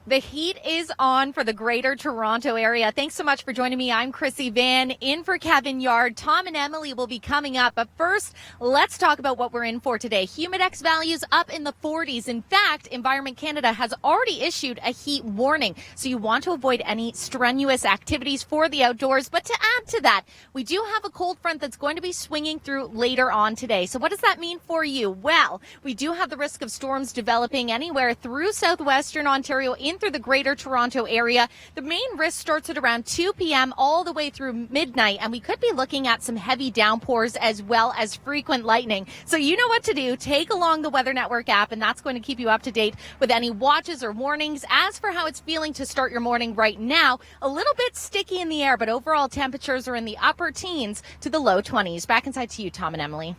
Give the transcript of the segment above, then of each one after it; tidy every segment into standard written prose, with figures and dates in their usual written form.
The heat is on for the Greater Toronto Area. Thanks so much for joining me. I'm Krissy Vann in for Kevin Yard. Tom and Emily will be coming up. But first, let's talk about what we're in for today. Humidex values up in the 40s. In fact, Environment Canada has already issued a heat warning. So you want to avoid any strenuous activities for the outdoors. But to add to that, we do have a cold front that's going to be swinging through later on today. So what does that mean for you? Well, we do have the risk of storms developing anywhere through southwestern Ontario in through the Greater Toronto Area. The main risk starts at around 2 p.m. all the way through midnight, and we could be looking at some heavy downpours as well as frequent lightning. So you know what to do. Take along the Weather Network app, and that's going to keep you up to date with any watches or warnings. As for how it's feeling to start your morning right now, a little bit sticky in the air, but overall temperatures are in the upper teens to the low 20s. Back inside to you, Tom and Emily.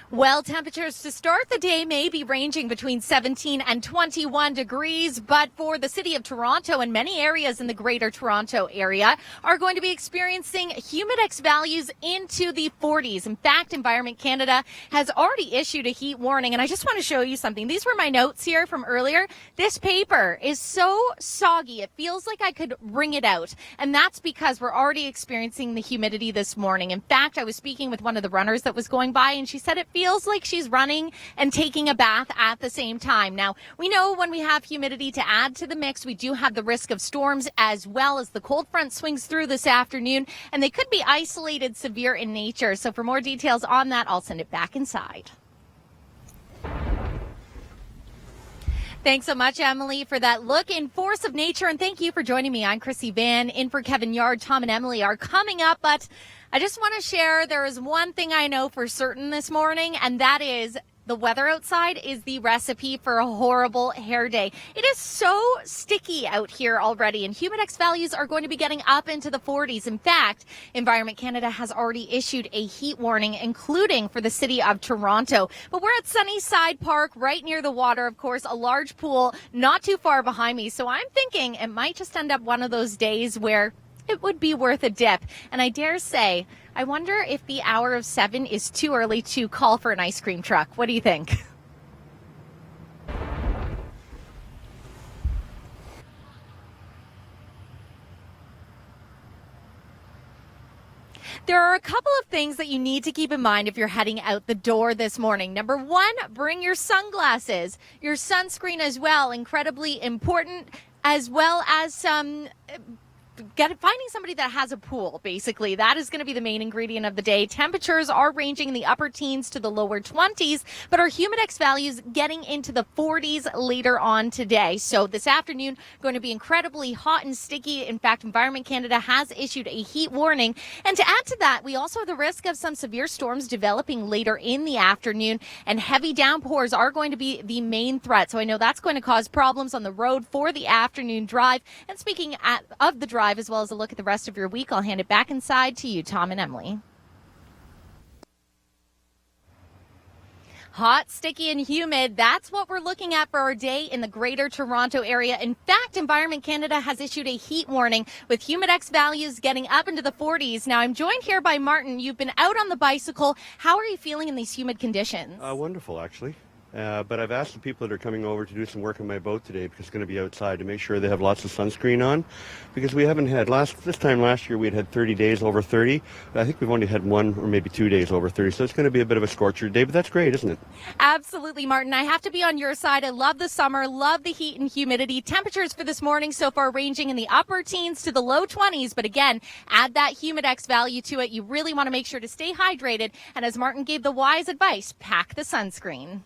Well, temperatures to start the day may be ranging between 17 and 21 degrees, but for the city of Toronto and many areas in the Greater Toronto Area are going to be experiencing humidex values into the 40s. In fact, Environment Canada has already issued a heat warning, and I just want to show you something. These were my notes here from earlier. This paper is so soggy, it feels like I could wring it out, and that's because we're already experiencing the humidity this morning. In fact, I was speaking with one of the runners that was going by, and she said it feels like she's running and taking a bath at the same time. Now, we know when we have humidity to add to the mix, we do have the risk of storms as well as the cold front swings through this afternoon, and they could be isolated severe in nature. So for more details on that, I'll send it back inside. Thanks so much, Emily, for that look in force of nature, and thank you for joining me. I'm Krissy Vann in for Kevin Yard. Tom and Emily are coming up, but I just want to share there is one thing I know for certain this morning, and that is the weather outside is the recipe for a horrible hair day. It is so sticky out here already, and humidex values are going to be getting up into the 40s. In fact, Environment Canada has already issued a heat warning, including for the city of Toronto. But we're at Sunnyside Park, right near the water, of course, a large pool not too far behind me. So I'm thinking it might just end up one of those days where it would be worth a dip. And I dare say, I wonder if the hour of 7 is too early to call for an ice cream truck. What do you think? There are a couple of things that you need to keep in mind if you're heading out the door this morning. Number one, bring your sunglasses, your sunscreen as well, incredibly important, as well as some finding somebody that has a pool, basically. That is going to be the main ingredient of the day. Temperatures are ranging in the upper teens to the lower 20s, but our humidex values getting into the 40s later on today. So this afternoon, going to be incredibly hot and sticky. In fact, Environment Canada has issued a heat warning. And to add to that, we also have the risk of some severe storms developing later in the afternoon, and heavy downpours are going to be the main threat. So I know that's going to cause problems on the road for the afternoon drive. And speaking of the drive, as well as a look at the rest of your week, I'll hand it back inside to you, Tom and Emily. Hot, sticky, and humid. That's what we're looking at for our day in the Greater Toronto Area. In fact, Environment Canada has issued a heat warning with humidex values getting up into the 40s. Now, I'm joined here by Martin. You've been out on the bicycle. How are you feeling in these humid conditions? Wonderful, actually. But I've asked the people that are coming over to do some work on my boat today, because it's going to be outside, to make sure they have lots of sunscreen on, because we haven't had, this time last year we had 30 days over 30. I think we've only had 1 or maybe 2 days over 30, so it's going to be a bit of a scorcher day, but that's great, isn't it? Absolutely, Martin. I have to be on your side. I love the summer, love the heat and humidity. Temperatures for this morning so far ranging in the upper teens to the low 20s, but again, add that humidex value to it. You really want to make sure to stay hydrated, and as Martin gave the wise advice, pack the sunscreen.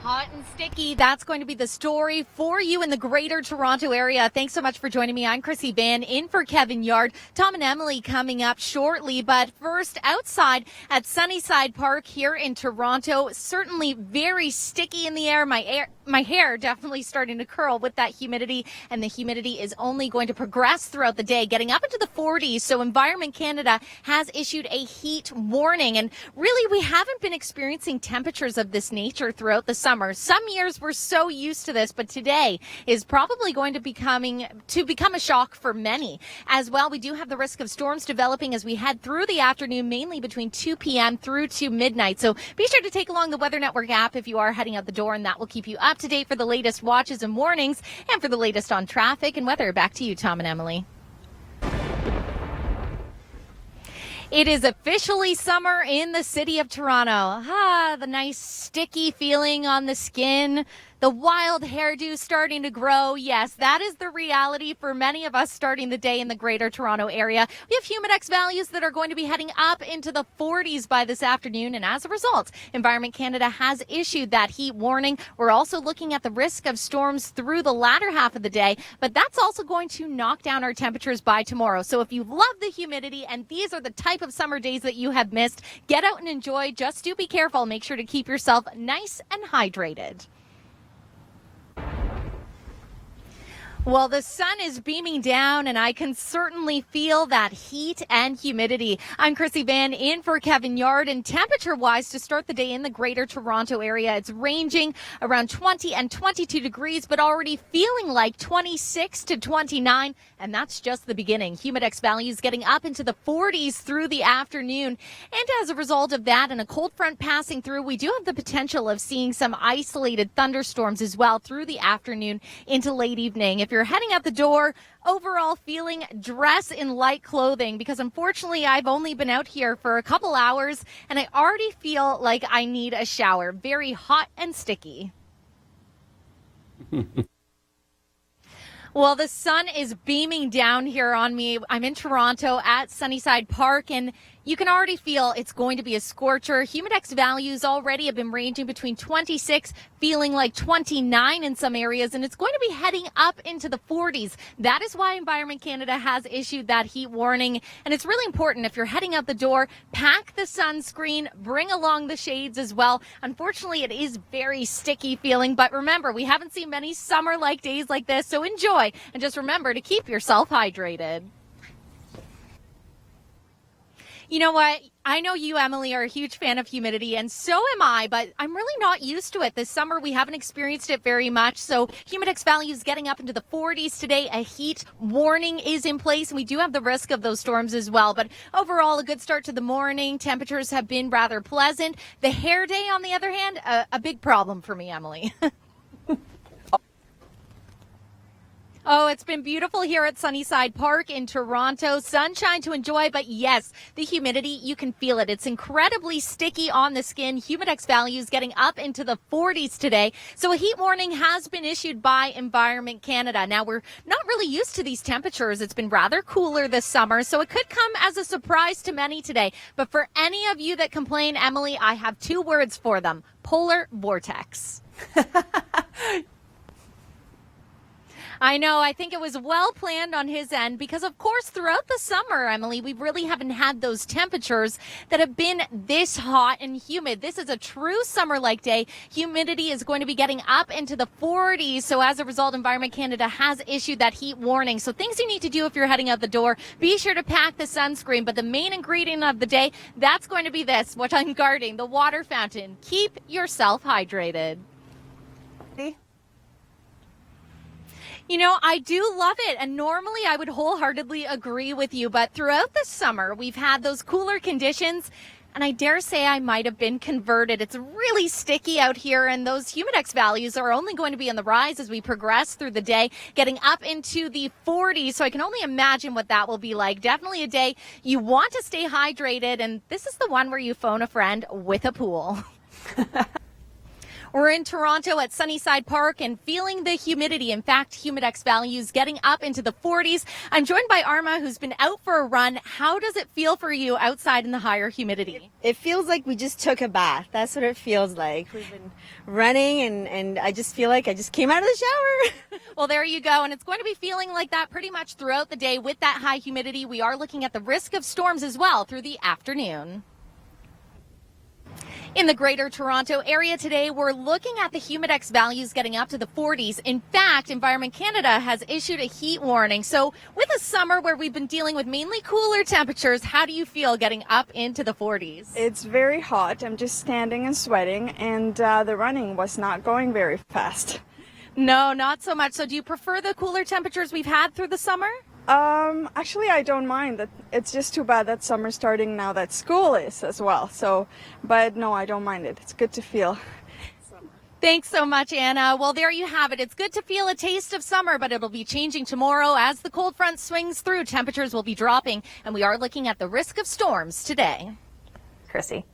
Hot and sticky, that's going to be the story for you in the Greater Toronto Area. Thanks so much for joining me. I'm Krissy Vann in for Kevin Yard. Tom and Emily coming up shortly, but first, outside at Sunnyside Park here in Toronto, certainly very sticky in the air. My hair definitely starting to curl with that humidity, and the humidity is only going to progress throughout the day, getting up into the 40s. So Environment Canada has issued a heat warning, and really we haven't been experiencing temperatures of this nature throughout the summer. summer. Some years we're so used to this, but today is probably going to become a shock for many. As well, we do have the risk of storms developing as we head through the afternoon, mainly between 2 p.m. through to midnight. So be sure to take along the Weather Network app if you are heading out the door, and that will keep you up to date for the latest watches and warnings and for the latest on traffic and weather. Back to you, Tom and Emily. It is officially summer in the city of Toronto. The nice sticky feeling on the skin, the wild hairdo starting to grow. Yes, that is the reality for many of us starting the day in the Greater Toronto area. We have humidex values that are going to be heading up into the 40s by this afternoon, and as a result, Environment Canada has issued that heat warning. We're also looking at the risk of storms through the latter half of the day, but that's also going to knock down our temperatures by tomorrow. So if you love the humidity and these are the type of summer days that you have missed, get out and enjoy. Just do be careful. Make sure to keep yourself nice and hydrated. Well, the sun is beaming down, and I can certainly feel that heat and humidity. I'm Krissy Vann in for Kevin Yard, and temperature-wise to start the day in the Greater Toronto area, it's ranging around 20 and 22 degrees, but already feeling like 26 to 29, and that's just the beginning. Humidex values getting up into the 40s through the afternoon, and as a result of that and a cold front passing through, we do have the potential of seeing some isolated thunderstorms as well through the afternoon into late evening. If you're heading out the door, overall feeling dress in light clothing, because unfortunately I've only been out here for a couple hours and I already feel like I need a shower. Very hot and sticky. Well, the sun is beaming down here on me. I'm in Toronto at Sunnyside Park, and you can already feel it's going to be a scorcher. Humidex values already have been ranging between 26, feeling like 29 in some areas, and it's going to be heading up into the 40s. That is why Environment Canada has issued that heat warning, and it's really important if you're heading out the door, pack the sunscreen, bring along the shades as well. Unfortunately, it is very sticky feeling, but remember, we haven't seen many summer-like days like this, so enjoy, and just remember to keep yourself hydrated. You know what? I know you, Emily, are a huge fan of humidity, and so am I, but I'm really not used to it. This summer, we haven't experienced it very much, so humidex values getting up into the 40s today. A heat warning is in place, and we do have the risk of those storms as well. But overall, a good start to the morning. Temperatures have been rather pleasant. The hair day, on the other hand, a big problem for me, Emily. Oh, it's been beautiful here at Sunnyside Park in Toronto. Sunshine to enjoy, but yes, the humidity, you can feel it. It's incredibly sticky on the skin. Humidex values getting up into the 40s today. So a heat warning has been issued by Environment Canada. Now, we're not really used to these temperatures. It's been rather cooler this summer, so it could come as a surprise to many today. But for any of you that complain, Emily, I have two words for them: polar vortex. I know. I think it was well planned on his end because, of course, throughout the summer, Emily, we really haven't had those temperatures that have been this hot and humid. This is a true summer-like day. Humidity is going to be getting up into the 40s. So as a result, Environment Canada has issued that heat warning. So things you need to do if you're heading out the door, be sure to pack the sunscreen. But the main ingredient of the day, that's going to be this, what I'm guarding, the water fountain. Keep yourself hydrated. You know, I do love it, and normally I would wholeheartedly agree with you, but throughout the summer, we've had those cooler conditions, and I dare say I might have been converted. It's really sticky out here, and those humidex values are only going to be on the rise as we progress through the day, getting up into the 40s, so I can only imagine what that will be like. Definitely a day you want to stay hydrated, and this is the one where you phone a friend with a pool. We're in Toronto at Sunnyside Park and feeling the humidity. In fact, humidex values getting up into the 40s. I'm joined by Arma, who's been out for a run. How does it feel for you outside in the higher humidity? It feels like we just took a bath. That's what it feels like. We've been running and I just feel like I just came out of the shower. Well, there you go. And it's going to be feeling like that pretty much throughout the day with that high humidity. We are looking at the risk of storms as well through the afternoon. In the Greater Toronto Area today, we're looking at the humidex values getting up to the 40s. In fact, Environment Canada has issued a heat warning. So with a summer where we've been dealing with mainly cooler temperatures, how do you feel getting up into the 40s? It's very hot. I'm just standing and sweating, and the running was not going very fast. No, not so much. So do you prefer the cooler temperatures we've had through the summer? Actually, I don't mind that. It's just too bad that summer's starting now that school is as well. So, but no, I don't mind it. It's good to feel summer. Thanks so much, Anna. Well, there you have it. It's good to feel a taste of summer, but it'll be changing tomorrow as the cold front swings through. Temperatures will be dropping, and we are looking at the risk of storms today. Krissy.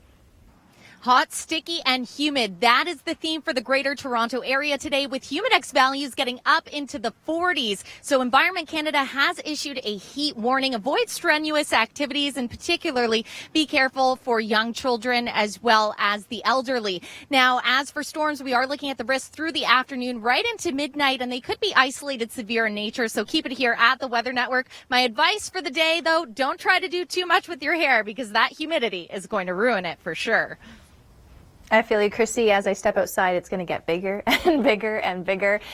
Hot, sticky, and humid. That is the theme for the Greater Toronto Area today, with humidex values getting up into the 40s. So Environment Canada has issued a heat warning. Avoid strenuous activities, and particularly be careful for young children as well as the elderly. Now, as for storms, we are looking at the risk through the afternoon right into midnight, and they could be isolated severe in nature. So keep it here at the Weather Network. My advice for the day, though, don't try to do too much with your hair because that humidity is going to ruin it for sure. I feel you, Krissy. As I step outside, it's going to get bigger and bigger and bigger.